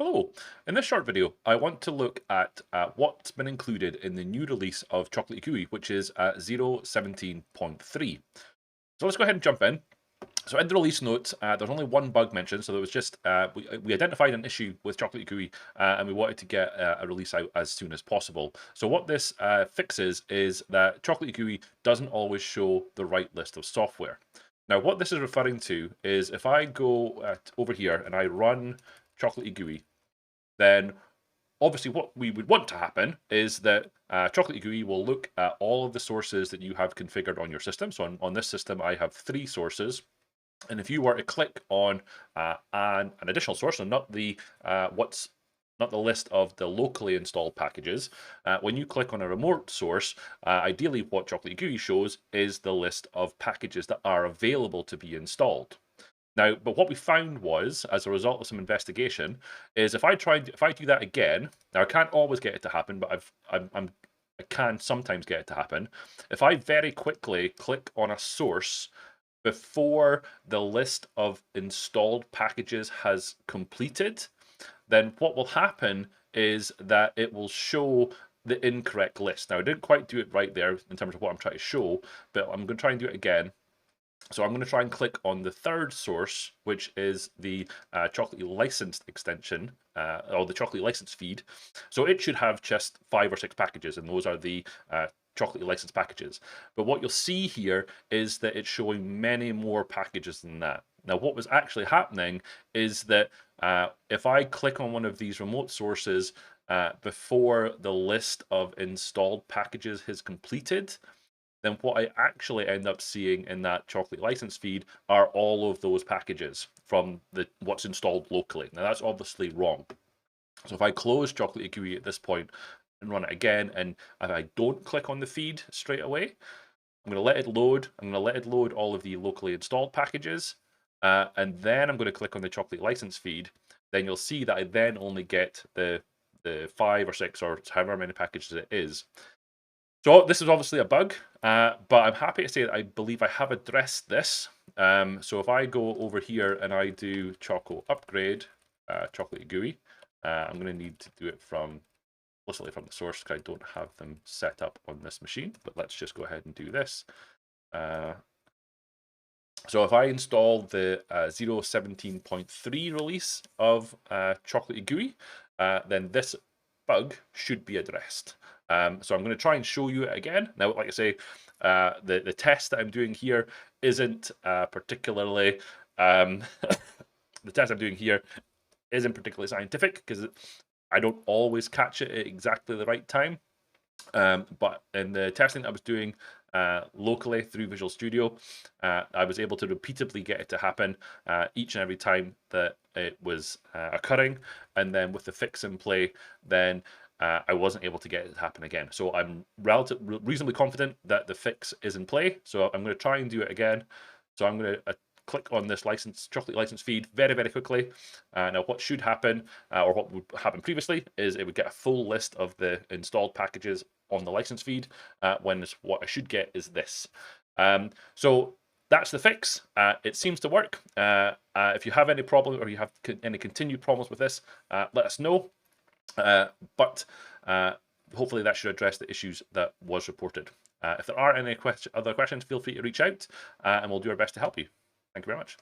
Hello. In this short video, I want to look at what's been included in the new release of Chocolatey GUI, which is 0.17.3. So let's go ahead and jump in. So in the release notes, there's only one bug mentioned, so there was just, we identified an issue with Chocolatey GUI, and we wanted to get a release out as soon as possible. So what this fixes is that Chocolatey GUI doesn't always show the right list of software. Now, what this is referring to is if I go over here and I run Chocolatey GUI, then obviously what we would want to happen is that Chocolatey GUI will look at all of the sources that you have configured on your system. So on this system, I have 3 sources. And if you were to click on an additional source, so not the not the list of the locally installed packages, when you click on a remote source, ideally what Chocolatey GUI shows is the list of packages that are available to be installed. Now, but what we found was, as a result of some investigation, is if I do that again, now I can't always get it to happen, but I can sometimes get it to happen. If I very quickly click on a source before the list of installed packages has completed, then what will happen is that it will show the incorrect list. Now, I didn't quite do it right there in terms of what I'm trying to show, but I'm going to try and do it again. So I'm going to try and click on the third source, which is the Chocolatey licensed extension, or the Chocolatey license feed. So it should have just 5 or 6 packages, and those are the Chocolatey licensed packages. But what you'll see here is that it's showing many more packages than that. Now, what was actually happening is that if I click on one of these remote sources before the list of installed packages has completed, then what I actually end up seeing in that Chocolatey license feed are all of those packages from what's installed locally. Now that's obviously wrong. So if I close Chocolatey GUI at this point and run it again, and if I don't click on the feed straight away, I'm going to let it load. I'm going to let it load all of the locally installed packages, and then I'm going to click on the Chocolatey license feed. Then you'll see that I then only get the 5 or 6 or however many packages it is. So this is obviously a bug, but I'm happy to say that I believe I have addressed this. So if I go over here and I do Choco upgrade, Chocolatey GUI, I'm going to need to do it explicitly from the source because I don't have them set up on this machine. But let's just go ahead and do this. So if I install the 0.17.3 release of Chocolatey GUI, then this bug should be addressed. So I'm going to try and show you it again. Now, like I say, the test that I'm doing here isn't particularly the test I'm doing here isn't particularly scientific because I don't always catch it at exactly the right time. But in the testing that I was doing locally through Visual Studio, I was able to repeatedly get it to happen each and every time that it was occurring. And then with the fix in play, then I wasn't able to get it to happen again. So I'm reasonably confident that the fix is in play. So I'm going to try and do it again. So I'm going to click on this Chocolatey license feed very, very quickly. Now, what should happen, or what would happen previously, is it would get a full list of the installed packages on the license feed, when what I should get is this. So that's the fix. It seems to work. If you have any problem or you have any continued problems with this, let us know. But hopefully that should address the issues that was reported. If there are any other questions, feel free to reach out, and we'll do our best to help you. Thank you very much.